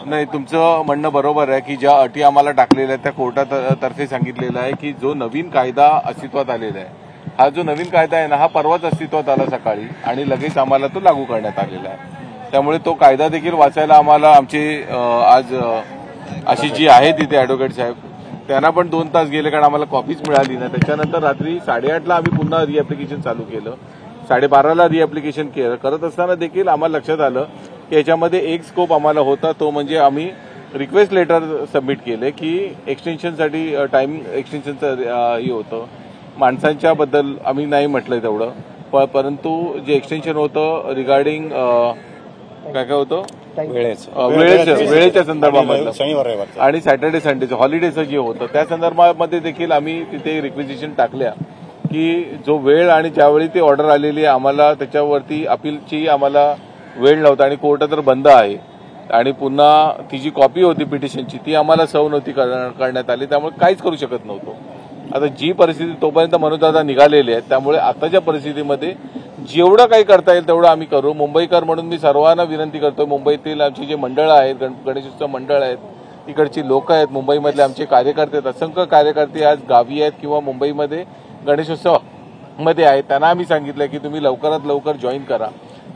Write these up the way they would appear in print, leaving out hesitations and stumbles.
नाही, तुमचं म्हणणं बरोबर आहे की ज्या अटी आम्हाला टाकलेल्या आहेत त्या कोर्टातर्फे सांगितलेलं आहे की जो नवीन कायदा अस्तित्वात आलेला आहे, हा जो नवीन कायदा आहे ना, हा परवाच अस्तित्वात आला सकाळी आणि लगेच आम्हाला तो लागू करण्यात आलेला आहे. त्यामुळे तो कायदा देखील वाचायला आम्हाला आमचे आज अशी जी आहे तिथे ॲडव्होकेट साहेब, त्यांना पण 2 तास गेले कारण आम्हाला कॉपीच मिळाली नाही. त्याच्यानंतर रात्री 8:30ला आम्ही पुन्हा रिअप्लिकेशन चालू केलं. 12:30ला रिअप्लिकेशन करत असताना देखील आम्हाला लक्षात आलं की याच्यामध्ये एक स्कोप आम्हाला होता, तो म्हणजे आम्ही रिक्वेस्ट लेटर सबमिट केले की एक्सटेन्शनसाठी टाइमिंग एक्सटेन्शनचं हे होतं. माणसांच्या बद्दल आम्ही नाही म्हटलंय तेवढं, परंतु जे एक्सटेन्शन होतं रिगार्डिंग काय होतं वेळेच्या संदर्भामध्ये शनिवार रविवार आणि सॅटर्डे संडेचं हॉलिडेचं जे होतं त्या संदर्भामध्ये देखील आम्ही तिथे रिक्वेजिशन टाकल्या की जो वेळ आणि ज्यावेळी ती ऑर्डर आलेली आहे आम्हाला त्याच्यावरती अपीलची आम्हाला वेळ नव्हता आणि कोर्ट तर बंद आहे आणि पुन्हा ती जी कॉपी होती पिटिशनची ती आम्हाला सर्व नव्हती करण्यात आली, त्यामुळे काहीच करू शकत नव्हतो. आता जी परिस्थिती तोपर्यंत मनोजदादा निघालेले आहेत, त्यामुळे आताच्या परिस्थितीमध्ये जेवढं काही करता येईल तेवढं आम्ही करू. मुंबईकर म्हणून मी सर्वांना विनंती करतो, मुंबईतील आमची जे मंडळं आहेत, गणेशोत्सव मंडळ आहेत, इकडची लोक आहेत, मुंबईमधले आमचे कार्यकर्ते आहेत, असंख्य कार्यकर्ते आज गावी आहेत किंवा मुंबईमध्ये गणेशोत्सवमध्ये आहेत, त्यांना आम्ही सांगितलं की तुम्ही लवकरात लवकर जॉईन करा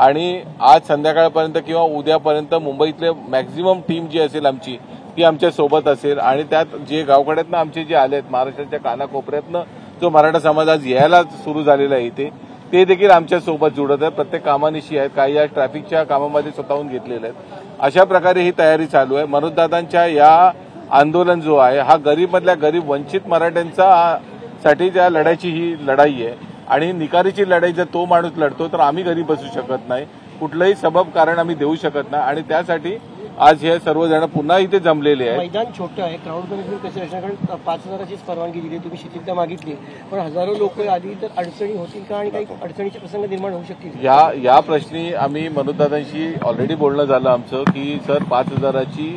आणि आज संध्याकाळपर्यंत किंवा उद्यापर्यंत मुंबईतले मॅक्झिमम टीम जी असेल आमची ती आमच्या सोबत असेल आणि त्यात जे गावकड्यातनं आमचे जे आले आहेत, महाराष्ट्राच्या कानाकोपऱ्यातनं जो मराठा समाज आज यायला सुरू झालेला आहे इथे, ते देखील आमच्या सोबत जुळत आहेत. प्रत्येक कामानिशी आहेत, काही या ट्रॅफिकच्या कामामध्ये स्वतःहून घेतलेले आहेत. अशा प्रकारे ही तयारी चालू आहे. मनोजदादांच्या या आंदोलन जो आहे हा गरीबमधल्या गरीब वंचित मराठ्यांचा साठी त्या लढाईची ही लढाई आहे आणि निकारीची लढाई जर तो माणूस लढतो तर आम्ही घरी बसू शकत नाही, कुठलंही सबब कारण आम्ही देऊ शकत नाही आणि त्यासाठी आज हे सर्वजण पुन्हा इथे जमलेले आहेत. मैदान छोटं आहे, क्राऊड मॅनेजमेंट कसं असणार, कारण 5,000चीच परवानगी दिली, तुम्ही शिथिलता मागितली, पण हजारो लोक आली तर अडचणी होतील का आणि काही अडचणीचे प्रसंग निर्माण होऊ शकतील? या प्रश्नी आम्ही मनोजदादांशी ऑलरेडी बोलणं झालं आमचं की सर 5,000ची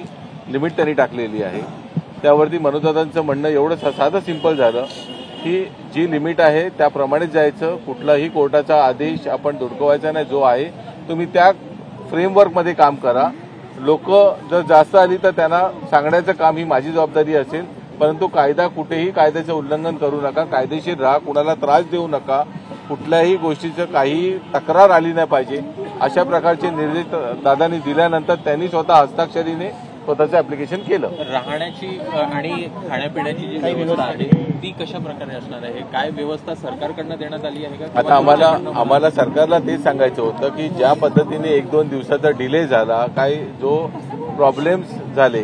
लिमिट त्यांनी टाकलेली आहे. त्यावरती मनोजदादांचं म्हणणं एवढं साधं सिंपल झालं की जी लिमिट आहे त्याप्रमाणेच जायचं, कुठलाही कोर्टाचा आदेश आपण दुडकवायचा नाही, जो आहे तुम्ही त्या फ्रेमवर्कमध्ये काम करा. लोक जर जास्त आली तर त्यांना सांगण्याचं काम ही माझी जबाबदारी असेल, परंतु कायदा कुठेही कायद्याचं उल्लंघन करू नका, कायदेशीर राहा, कुणाला त्रास देऊ नका, कुठल्याही गोष्टीचं काही तक्रार आली नाही पाहिजे, अशा प्रकारचे निर्देश दादांनी दिल्यानंतर त्यांनी स्वतः हस्ताक्षरीने स्वतःचं ऍप्लिकेशन केलं. राहण्याची आणि खाण्यापिण्याची जी व्यवस्था आहे ती कशा प्रकारे असणार आहे, काय व्यवस्था सरकारकडनं देण्यात आली आहे का? आता आम्हाला सरकारला तेच सांगायचं होतं की ज्या पद्धतीने 1-2 दिवसाचा डिले झाला, काही जो प्रॉब्लेम्स झाले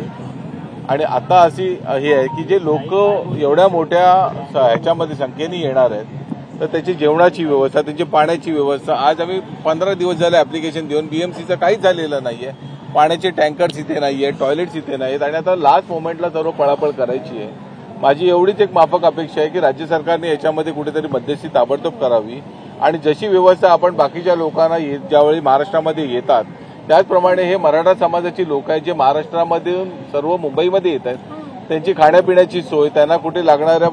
आणि आता अशी हे आहे की जे लोक एवढ्या मोठ्या ह्याच्यामध्ये संख्येने येणार आहेत तर त्याची जेवणाची व्यवस्था, त्यांची पाण्याची व्यवस्था, आज आम्ही 15 दिवस झाले ऍप्लिकेशन देऊन बीएमसीचं काहीच झालेलं नाहीये. पाण्याचे टँकर्स इथे नाहीये, टॉयलेट्स इथे नाहीत आणि आता लास्ट मोमेंटला सर्व पळापळ करायची आहे. माझी एवढीच एक माफक अपेक्षा आहे की राज्य सरकारने याच्यामध्ये कुठेतरी मध्यस्थी ताबडतोब करावी आणि जशी व्यवस्था आपण बाकीच्या लोकांना ज्यावेळी महाराष्ट्रामध्ये येतात त्याचप्रमाणे हे मराठा समाजाची लोक आहेत जे महाराष्ट्रामधून सर्व मुंबईमध्ये येत आहेत, त्यांची खाण्यापिण्याची सोय, त्यांना कुठे लागणाऱ्या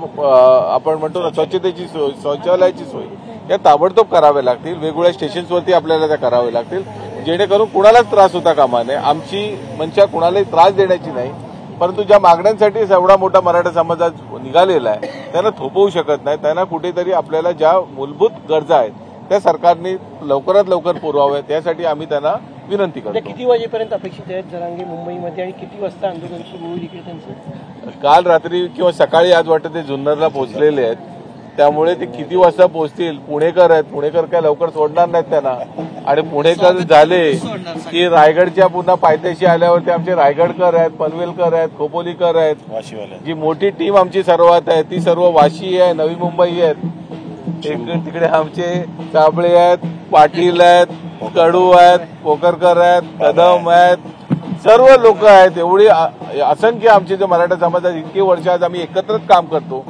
आपण म्हणतो ना स्वच्छतेची सोय, शौचालयाची सोय या ताबडतोब कराव्या लागतील. वेगवेगळ्या स्टेशन्सवरती आपल्याला त्या कराव्या लागतील जेणेकरून कुणालाच त्रास होता कामा नये. आमची मंशा कुणालाही त्रास देण्याची नाही, परंतु ज्या मागण्यांसाठी एवढा मोठा मराठा समाज निघालेला आहे त्यांना थोपवू शकत नाही. त्यांना कुठेतरी आपल्याला ज्या मूलभूत गरजा आहेत त्या सरकारने लवकरात लवकर पुरवाव्या, त्यासाठी आम्ही त्यांना विनंती करतो. किती वाजेपर्यंत अपेक्षित आहेत जरांगे मुंबईमध्ये आणि किती वाजता आंदोलन सुरू होईल इकडे त्यांचं? काल रात्री किंवा सकाळी आज वाटतं ते जुन्नरला पोहोचलेले आहेत, त्यामुळे ते किती वाजता पोहोचतील, पुणेकर आहेत, पुणेकर काय लवकर सोडणार नाहीत त्यांना आणि पुणेकर झाले की रायगडच्या पुन्हा पायथ्याशी आल्यावरती आमचे रायगडकर आहेत, पनवेलकर आहेत, खोपोलीकर आहेत, जी मोठी टीम आमची सर्वात आहे ती सर्व वाशी आहे, नवी मुंबई आहेत, तिकडे आमचे कांबळे आहेत, पाटील आहेत, कडू आहेत, पोकरकर आहेत, कदम आहेत, सर्व लोक आहेत. एवढी असंख्य आमचे जे मराठा समाजात इतकी वर्ष आज आम्ही एकत्रच काम करतो.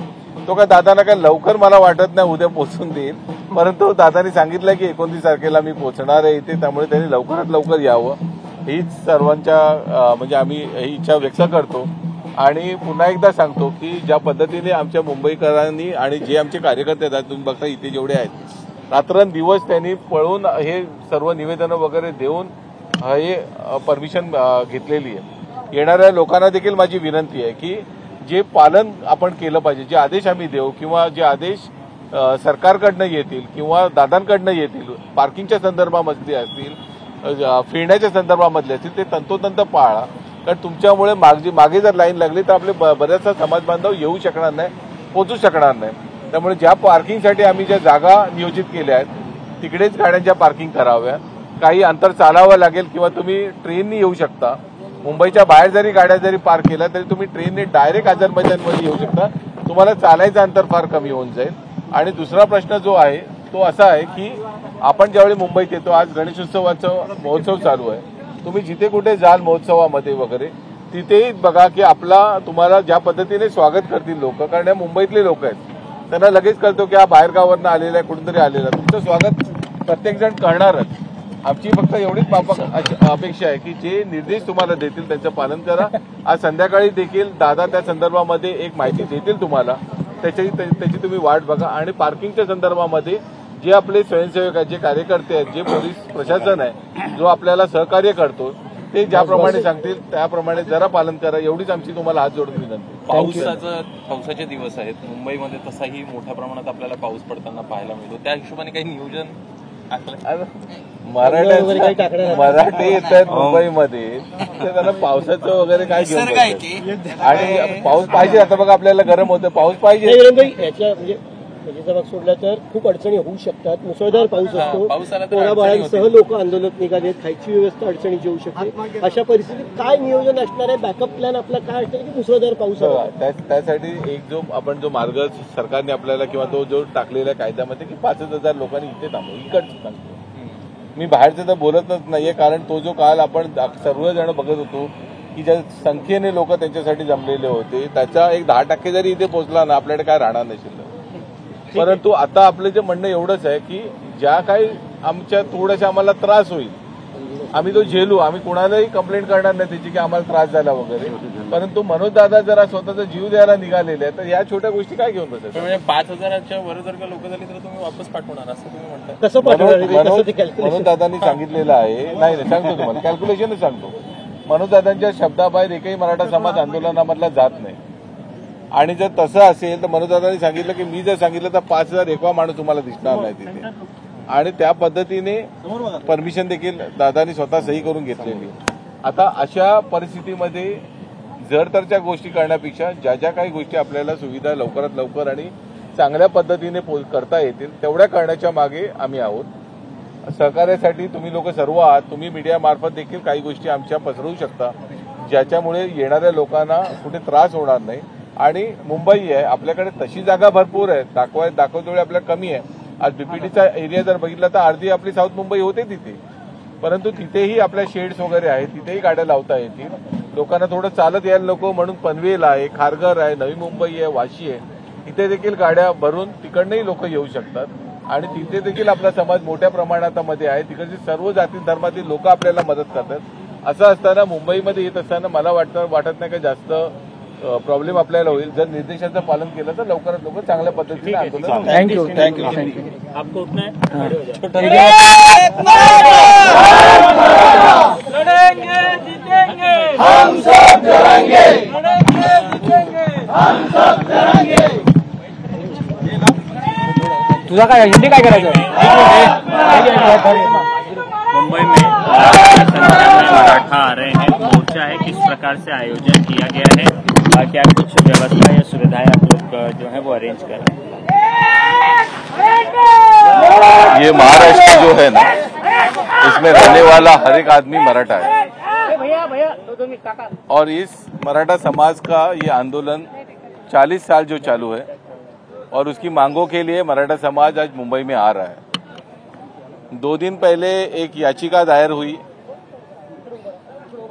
तो काय दादांना काय लवकर मला वाटत नाही उद्या पोहोचून देईल, परंतु दादांनी सांगितलं की 29 तारखेला मी पोहोचणार आहे इथे, त्यामुळे त्यांनी लवकरात लवकर यावं हीच सर्वांच्या म्हणजे आम्ही ही इच्छा व्यक्त करतो. आणि पुन्हा एकदा सांगतो की ज्या पद्धतीने आमच्या मुंबईकरांनी आणि जे आमचे कार्यकर्ते आहेत तुम्ही बघता इथे जेवढे आहेत रात्रंदिवस त्यांनी पळून हे सर्व निवेदनं वगैरे देऊन हे परमिशन घेतलेली आहे येणाऱ्या लोकांना देखील माझी विनंती आहे की जे पालन आपण केलं पाहिजे, जे आदेश आम्ही देऊ किंवा जे आदेश सरकारकडनं येतील किंवा दादांकडनं येतील, पार्किंगच्या संदर्भामधले असतील, फिरण्याच्या संदर्भामधले असतील, ते तंतोतंत पाळा. कारण तुमच्यामुळे मागे जर लाईन लागली तर आपले बऱ्याचसा समाज बांधव येऊ शकणार नाही, पोहोचू शकणार नाही. त्यामुळे ज्या पार्किंगसाठी आम्ही ज्या जागा नियोजित केल्या आहेत तिकडेच गाड्यांच्या पार्किंग कराव्या. काही अंतर चालावं लागेल किंवा तुम्ही ट्रेननी येऊ शकता. मुंबईच्या बाहेर जरी गाड्या जरी पार्क केल्या तरी तुम्ही ट्रेनने डायरेक्ट आझाद मैदानमध्ये येऊ शकता. तुम्हाला चालायचं अंतर फार कमी होऊन जाईल. आणि दुसरा प्रश्न जो आहे तो असा आहे की आपण ज्यावेळी मुंबईत येतो, आज गणेशोत्सवाचा महोत्सव चालू आहे, तुम्ही जिथे कुठे जाल महोत्सवामध्ये वगैरे तिथेही बघा की तुम्हाला ज्या पद्धतीने स्वागत करतील लोक, कारण हे मुंबईतले लोक आहेत, त्यांना लगेच कळतो की हा बाहेरगावावरनं आलेला आहे, कुठेतरी आलेला आहे. तुमचं स्वागत प्रत्येकजण करणारच. आमची फक्त एवढीच अपेक्षा आहे की जे निर्देश तुम्हाला देतील त्यांचं पालन करा. आज संध्याकाळी देखील दादा त्या संदर्भामध्ये एक माहिती देतील तुम्हाला, त्याची तुम्ही वाट बघा. आणि पार्किंगच्या संदर्भामध्ये जे आपले स्वयंसेवक आहेत, जे कार्यकर्ते आहेत, जे पोलीस प्रशासन आहे, जो आपल्याला सहकार्य करतो, ते ज्याप्रमाणे सांगतील त्याप्रमाणे जरा पालन करा. एवढीच आमची तुम्हाला हात जोडून विनंती. पावसाचे दिवस आहेत मुंबईमध्ये, तसाही मोठ्या प्रमाणात आपल्याला पाऊस पडताना पाहायला मिळतो. त्या हिशोबाने काही नियोजन मराठे येत आहेत मुंबईमध्ये, तर त्यांना पावसाचं वगैरे काय घेऊन, आणि पाऊस पाहिजे. आता बघा आपल्याला गरम होतं, पाऊस पाहिजे. याच्या म्हणजे त्याचा भाग सोडला तर खूप अडचणी होऊ शकतात. मुसळधार पाऊस असतो, पोराबाळांसह लोक आंदोलनात निघाले, खायची व्यवस्था अडचणीची होऊ शकते. अशा परिस्थितीत काय नियोजन असणार आहे, बॅकअप प्लॅन आपला काय असणार की मुसळधार पाऊस? त्यासाठी एक जो मार्ग सरकारने आपल्याला किंवा तो जो टाकलेला कायद्यामध्ये की 5,000 लोकांनी इथे थांबव, इकडचं सांगतो मी, बाहेरचं तर बोलतच नाहीये. कारण तो जो काल आपण सर्वजण बघत होतो की ज्या संख्येने लोक त्यांच्यासाठी जमलेले होते, त्याचा एक 10% जरी इथे पोहोचला ना, आपल्याकडे काय राहणार नसेल. परंतु आता आपलं जे म्हणणं एवढंच आहे की ज्या काही आमच्या थोड्याशा आम्हाला त्रास होईल, आम्ही तो झेलू. आम्ही कुणालाही कंप्लेंट करणार नाही त्याची की आम्हाला त्रास झाला वगैरे. परंतु मनोज दादा जरा स्वतःचा जीव द्यायला निघालेले आहेत, तर या छोट्या गोष्टी काय घेऊन बसायचं? म्हणजे 5,000च्या वर जर का लोक झाली तर तुम्ही वापस पाठवणार असं तुम्ही म्हणता? मनोज दादांनी सांगितलेलं आहे. नाही सांगतो तुम्हाला, कॅल्क्युलेशनच सांगतो. मनोज दादांच्या शब्दाबाहेर एकही मराठा समाज आंदोलनामधला जात नाही. आणि जर तसं असेल तर मनोज दादांनी सांगितलं की मी जर सांगितलं तर 5,000 एकवा माणूस तुम्हाला दिसणार नाही तिथे. आणि त्या पद्धतीने परमिशन देखील दादांनी स्वतः सही करून घेतलेली. आता अशा परिस्थितीमध्ये जरतरच्या गोष्टी करण्यापेक्षा ज्या ज्या काही गोष्टी आपल्याला सुविधा लवकरात लवकर आणि चांगल्या पद्धतीने करता येतील तेवढ्या करण्याच्या मागे आम्ही आहोत. सहकार्यासाठी तुम्ही लोक सर्व आहात. तुम्ही मीडियामार्फत देखील काही गोष्टी आमच्या पसरवू शकता, ज्याच्यामुळे येणाऱ्या लोकांना कुठे त्रास होणार नाही. आणि मुंबई आहे, आपल्याकडे तशी जागा भरपूर आहे, दाखवतेवेळी आपल्याला कमी आहे. आज बीपीटीचा एरिया जर बघितला तर अर्धी आपली साऊथ मुंबई होते तिथे, परंतु तिथेही आपल्या शेड्स वगैरे आहेत, तिथेही गाड्या लावता येतील. लोकांना थोडं चालत यायला नको म्हणून पनवेल आहे, खारघर आहे, नवी मुंबई आहे, वाशी आहे, तिथे देखील गाड्या भरून तिकडनंही लोक येऊ शकतात. आणि तिथे देखील आपला समाज मोठ्या प्रमाणामध्ये आहे. तिकडचे सर्व जाती धर्मातील लोक आपल्याला मदत करतात. असं असताना मुंबईमध्ये येत असताना मला वाटत नाही का जास्त प्रॉब्लेम आपल्याला होईल. जर निर्देशांचं पालन केलं तर लवकरात लवकर चांगल्या पद्धतीने आंदोलन. थँक्यू. आपको उठना है? लड़ेंगे जीतेंगे, हम सब लड़ेंगे, लड़ेंगे जीतेंगे, हम सब लड़ेंगे. तुझा काय हिंदी काय करायचं? मुंबई में मराठा आ रहे हैं, मोर्चा है, किस प्रकार से आयोजन किया गया है, क्या कुछ व्यवस्था या सुविधाएं आप लोग जो है वो अरेंज कर रहे हैं? ये महाराष्ट्र जो है ना, इसमें रहने वाला हर एक आदमी मराठा है. और इस मराठा समाज का ये आंदोलन 40 साल जो चालू है और उसकी मांगों के लिए मराठा समाज आज मुंबई में आ रहा है. 2 दिन पहले एक याचिका दायर हुई,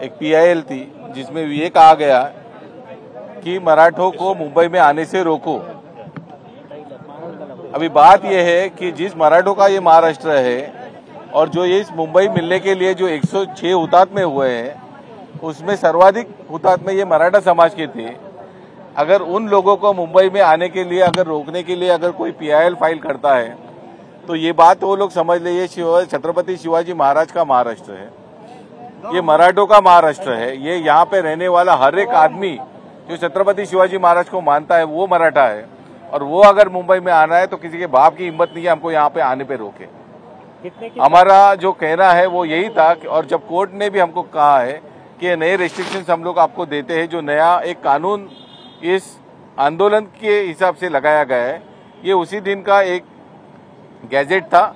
एक PIL थी, जिसमें ये कहा गया कि मराठों को मुंबई में आने से रोको. अभी बात यह है कि जिस मराठों का ये महाराष्ट्र है और जो ये इस मुंबई मिलने के लिए जो 106 हुतात्मे हुए हैं उसमें सर्वाधिक हुतात्मे ये मराठा समाज के थे. अगर उन लोगों को मुंबई में आने के लिए अगर रोकने के लिए अगर कोई PIL फाइल करता है तो ये बात वो लोग समझ ले, ये छत्रपति शिवाजी महाराज का महाराष्ट्र है. ये मराठों का महाराष्ट्र है। ये यहाँ पे रहने वाला हर एक आदमी जो छत्रपति शिवाजी महाराज को मानता है वो मराठा है, और वो अगर मुंबई में आना है तो किसी के बाप की हिम्मत नहीं है हमको यहाँ पे आने पे रोके। हमारा जो कहना है वो यही था, और जब कोर्ट ने भी हमको कहा है कि नए रेस्ट्रिक्शंस हम लोग आपको देते हैं, जो नया एक कानून इस आंदोलन के हिसाब से लगाया गया है, ये उसी दिन का एक गैजेट था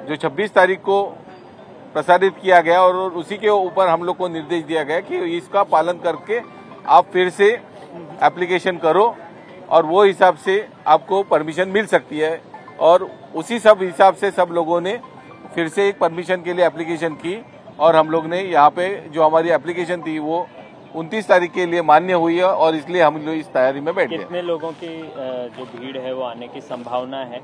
जो 26 तारीख को प्रसारित किया गया, और उसी के ऊपर हम लोग को निर्देश दिया गया कि इसका पालन करके आप फिर से एप्लीकेशन करो और वो हिसाब से आपको परमिशन मिल सकती है। और उसी सब हिसाब से सब लोगों ने फिर से एक परमिशन के लिए एप्लीकेशन की, और हम लोग ने यहाँ पे जो हमारी एप्लीकेशन थी वो 29 तारीख के लिए मान्य हुई है, और इसलिए हम लोग इस तैयारी में बैठ गए। कितने लोगों की जो भीड़ है वो आने की संभावना है?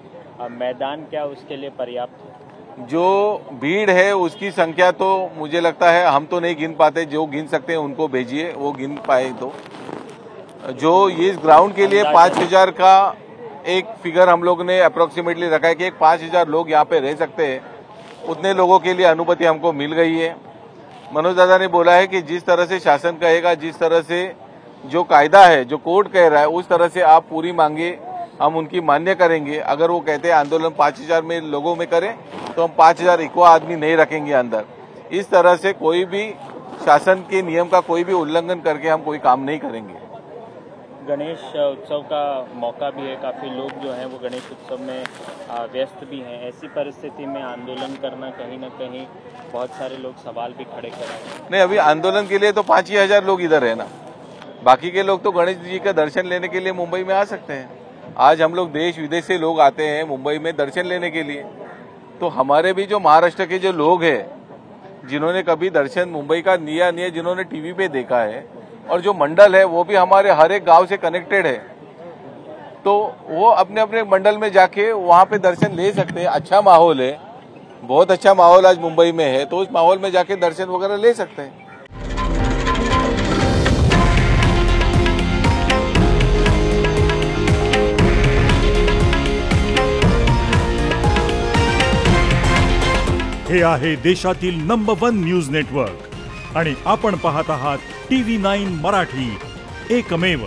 मैदान क्या उसके लिए पर्याप्त है? जो भीड़ है उसकी संख्या तो मुझे लगता है हम तो नहीं गिन पाते, जो गिन सकते हैं उनको भेजिए, वो गिन पाए तो। जो इस ग्राउंड के लिए 5000 का एक फिगर हम लोग ने अप्रोक्सीमेटली रखा है कि 5000 लोग यहाँ पे रह सकते हैं, उतने लोगों के लिए अनुमति हमको मिल गई है। मनोज दादा ने बोला है कि जिस तरह से शासन कहेगा, जिस तरह से जो कायदा है, जो कोर्ट कह रहा है, उस तरह से आप पूरी मांगे हम उनकी मान्य करेंगे। अगर वो कहते हैं आंदोलन 5000 में लोगों में करें तो हम 5000 इक्वा आदमी नहीं रखेंगे अंदर। इस तरह से कोई भी शासन के नियम का कोई भी उल्लंघन करके हम कोई काम नहीं करेंगे। गणेश उत्सव का मौका भी है, काफी लोग जो हैं वो गणेश उत्सव में व्यस्त भी हैं। ऐसी परिस्थिति में आंदोलन करना कहीं न कहीं बहुत सारे लोग सवाल भी खड़े कर रहे हैं। नहीं, अभी आंदोलन के लिए तो 5 ही हजार लोग इधर है ना, बाकी के लोग तो गणेश जी का दर्शन लेने के लिए मुंबई में आ सकते हैं। आज हम लोग देश विदेश से लोग आते हैं मुंबई में दर्शन लेने के लिए, तो हमारे भी जो महाराष्ट्र के जो लोग हैं जिन्होंने कभी दर्शन मुंबई का लिया नहीं है, जिन्होंने टीवी पे देखा है, और जो मंडल है वो भी हमारे हर एक गांव से कनेक्टेड है, तो वो अपने अपने मंडल में जाके वहां पे दर्शन ले सकते हैं। अच्छा माहौल है, बहुत अच्छा माहौल आज मुंबई में है, तो उस माहौल में जाके दर्शन वगैरह ले सकते हैं। हे आहे देशातील नंबर 1 न्यूज नेटवर्क आणि आपण पाहत आहात TV9 मराठी, एकमेव।